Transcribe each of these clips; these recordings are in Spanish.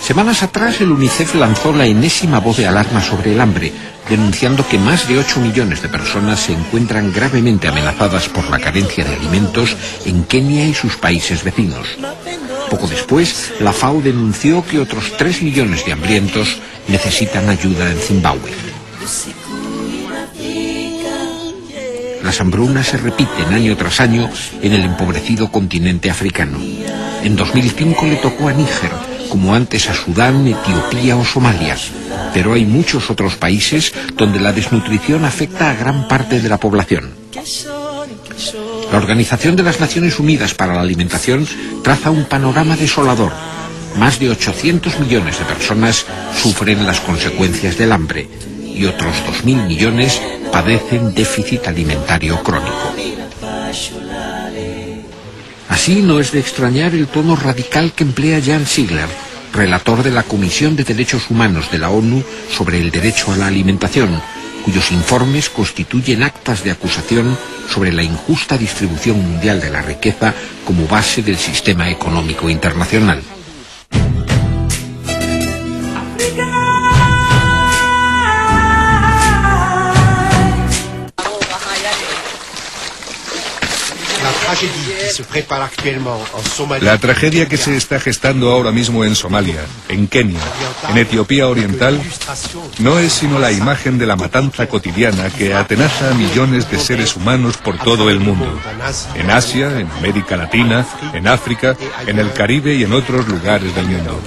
Semanas atrás el UNICEF lanzó la enésima voz de alarma sobre el hambre, denunciando que más de 8 millones de personas se encuentran gravemente amenazadas por la carencia de alimentos en Kenia y sus países vecinos. Poco después, la FAO denunció que otros 3 millones de hambrientos necesitan ayuda en Zimbabue. Las hambrunas se repiten año tras año en el empobrecido continente africano. En 2005 le tocó a Níger, como antes a Sudán, Etiopía o Somalia. Pero hay muchos otros países donde la desnutrición afecta a gran parte de la población. La Organización de las Naciones Unidas para la Alimentación traza un panorama desolador. Más de 800 millones de personas sufren las consecuencias del hambre y otros 2.000 millones padecen déficit alimentario crónico. Así no es de extrañar el tono radical que emplea Jan Sigler, relator de la Comisión de Derechos Humanos de la ONU sobre el derecho a la alimentación, cuyos informes constituyen actas de acusación sobre la injusta distribución mundial de la riqueza como base del sistema económico internacional. La tragedia que se está gestando ahora mismo en Somalia, en Kenia, en Etiopía Oriental, no es sino la imagen de la matanza cotidiana que atenaza a millones de seres humanos por todo el mundo. En Asia, en América Latina, en África, en el Caribe y en otros lugares del mundo.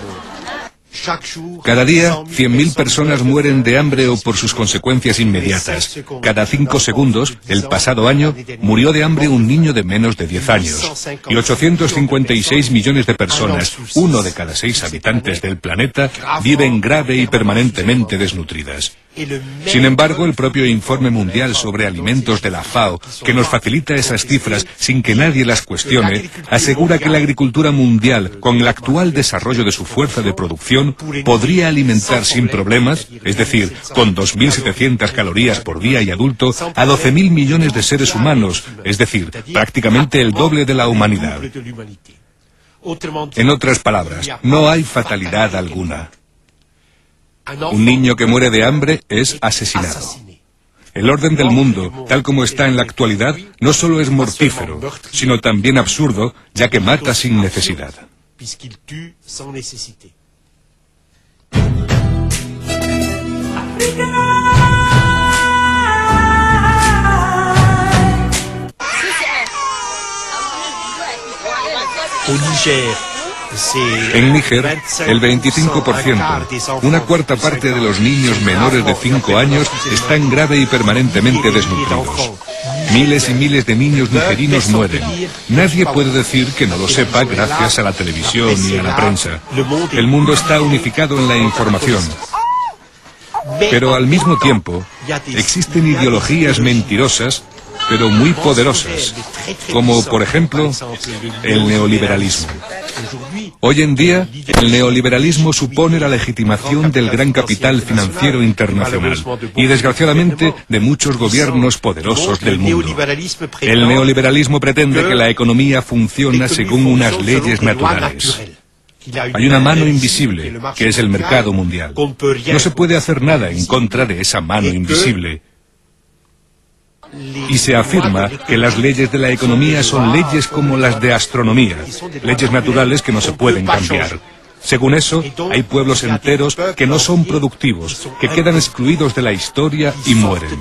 Cada día, 100.000 personas mueren de hambre o por sus consecuencias inmediatas. Cada 5 segundos, el pasado año, murió de hambre un niño de menos de 10 años. Y 856 millones de personas, 1 de cada 6 habitantes del planeta, viven grave y permanentemente desnutridas. Sin embargo, el propio Informe Mundial sobre Alimentos de la FAO, que nos facilita esas cifras sin que nadie las cuestione, asegura que la agricultura mundial, con el actual desarrollo de su fuerza de producción, podría alimentar sin problemas, es decir, con 2.700 calorías por día y adulto, a 12.000 millones de seres humanos, es decir, prácticamente el doble de la humanidad. En otras palabras, no hay fatalidad alguna. Un niño que muere de hambre es asesinado. El orden del mundo, tal como está en la actualidad, no solo es mortífero, sino también absurdo, ya que mata sin necesidad. En Níger, el 25%, una cuarta parte de los niños menores de 5 años están grave y permanentemente desnutridos. Miles y miles de niños nigerinos mueren. Nadie puede decir que no lo sepa gracias a la televisión y a la prensa. El mundo está unificado en la información. Pero al mismo tiempo, existen ideologías mentirosas, pero muy poderosas, como por ejemplo el neoliberalismo. Hoy en día, el neoliberalismo supone la legitimación del gran capital financiero internacional y, desgraciadamente, de muchos gobiernos poderosos del mundo. El neoliberalismo pretende que la economía funcione según unas leyes naturales. Hay una mano invisible, que es el mercado mundial. No se puede hacer nada en contra de esa mano invisible. Y se afirma que las leyes de la economía son leyes como las de astronomía, leyes naturales que no se pueden cambiar. Según eso, hay pueblos enteros que no son productivos, que quedan excluidos de la historia y mueren.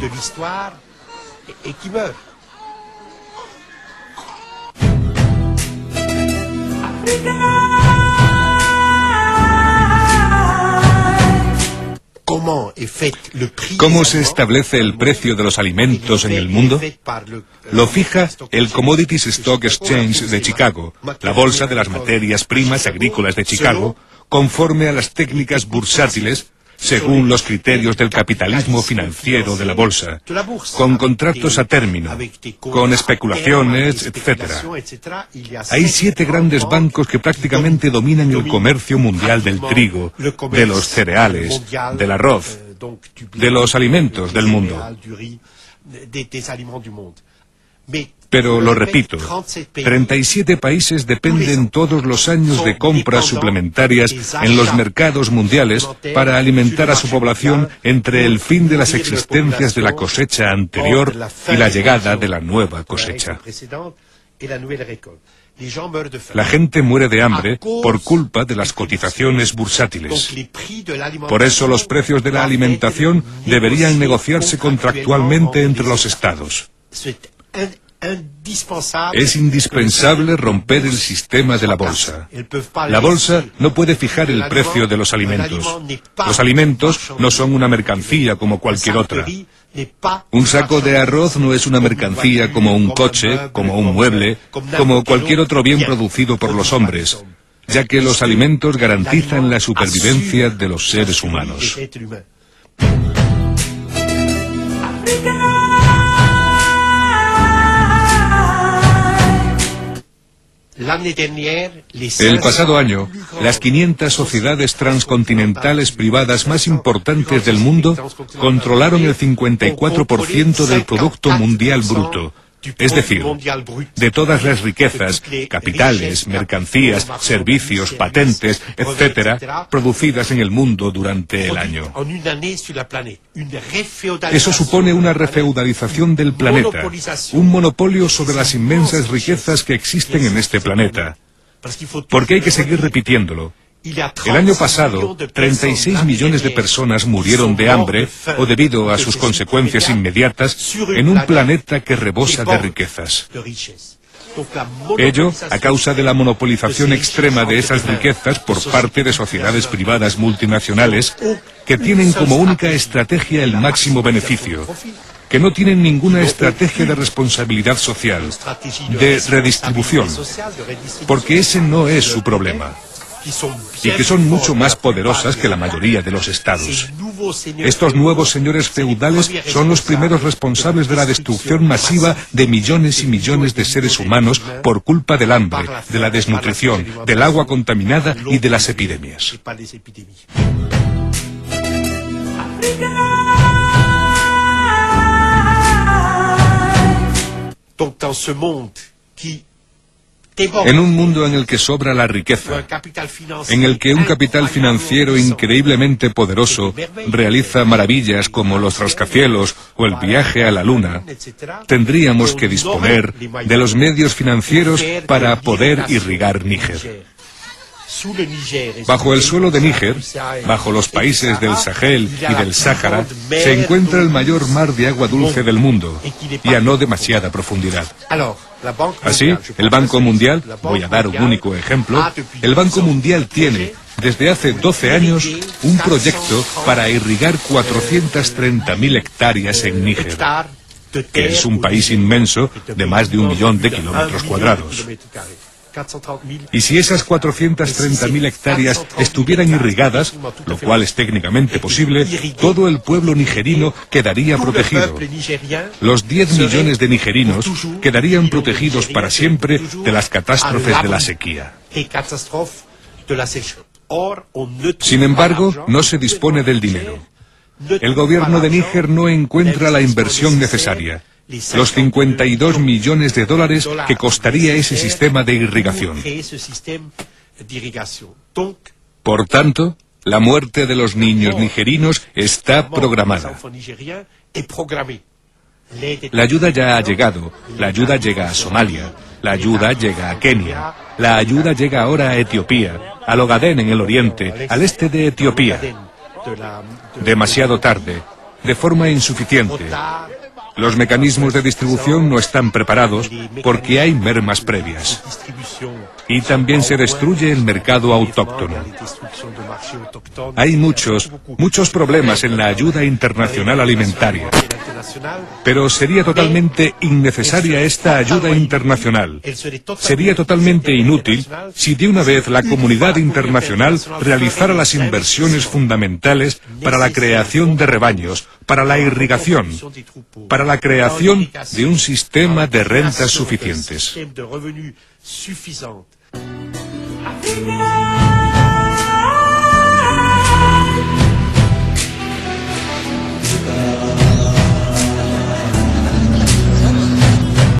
¿Cómo se establece el precio de los alimentos en el mundo? Lo fija el Commodities Stock Exchange de Chicago, la bolsa de las materias primas agrícolas de Chicago, conforme a las técnicas bursátiles, según los criterios del capitalismo financiero de la bolsa, con contratos a término, con especulaciones, etc. Hay 7 grandes bancos que prácticamente dominan el comercio mundial del trigo, de los cereales, del arroz, de los alimentos del mundo. Pero lo repito, 37 países dependen todos los años de compras suplementarias en los mercados mundiales para alimentar a su población entre el fin de las existencias de la cosecha anterior y la llegada de la nueva cosecha. La gente muere de hambre por culpa de las cotizaciones bursátiles. Por eso los precios de la alimentación deberían negociarse contractualmente entre los estados. Es indispensable romper el sistema de la bolsa. La bolsa no puede fijar el precio de los alimentos. Los alimentos no son una mercancía como cualquier otra. Un saco de arroz no es una mercancía como un coche, como un mueble, como cualquier otro bien producido por los hombres, ya que los alimentos garantizan la supervivencia de los seres humanos. El pasado año, las 500 sociedades transcontinentales privadas más importantes del mundo controlaron el 54% del Producto Mundial Bruto. Es decir, de todas las riquezas, capitales, mercancías, servicios, patentes, etc., producidas en el mundo durante el año. Eso supone una refeudalización del planeta, un monopolio sobre las inmensas riquezas que existen en este planeta. Porque hay que seguir repitiéndolo. El año pasado, 36 millones de personas murieron de hambre o debido a sus consecuencias inmediatas en un planeta que rebosa de riquezas. Ello a causa de la monopolización extrema de esas riquezas por parte de sociedades privadas multinacionales que tienen como única estrategia el máximo beneficio, que no tienen ninguna estrategia de responsabilidad social, de redistribución, porque ese no es su problema. Y que son mucho más poderosas que la mayoría de los estados. Estos nuevos señores feudales son los primeros responsables de la destrucción masiva de millones y millones de seres humanos por culpa del hambre, de la desnutrición, del agua contaminada y de las epidemias. En un mundo en el que sobra la riqueza, en el que un capital financiero increíblemente poderoso realiza maravillas como los rascacielos o el viaje a la luna, tendríamos que disponer de los medios financieros para poder irrigar Níger. Bajo el suelo de Níger, bajo los países del Sahel y del Sáhara, se encuentra el mayor mar de agua dulce del mundo, y a no demasiada profundidad. Así, el Banco Mundial, voy a dar un único ejemplo, el Banco Mundial tiene, desde hace 12 años, un proyecto para irrigar 430.000 hectáreas en Níger, que es un país inmenso de más de 1 millón de kilómetros cuadrados. Y si esas 430.000 hectáreas estuvieran irrigadas, lo cual es técnicamente posible, todo el pueblo nigerino quedaría protegido. Los 10 millones de nigerinos quedarían protegidos para siempre de las catástrofes de la sequía. Sin embargo, no se dispone del dinero. El gobierno de Níger no encuentra la inversión necesaria. Los 52 millones de dólares que costaría ese sistema de irrigación. Por tanto, la muerte de los niños nigerinos está programada. La ayuda ya ha llegado, la ayuda llega a Somalia, la ayuda llega a Kenia, la ayuda llega ahora a Etiopía, al Ogadén en el oriente, al este de Etiopía. Demasiado tarde, de forma insuficiente. Los mecanismos de distribución no están preparados porque hay mermas previas. Y también se destruye el mercado autóctono. Hay muchos problemas en la ayuda internacional alimentaria. Pero sería totalmente innecesaria esta ayuda internacional. Sería totalmente inútil si de una vez la comunidad internacional realizara las inversiones fundamentales para la creación de rebaños, para la irrigación, para la creación de un sistema de rentas suficientes.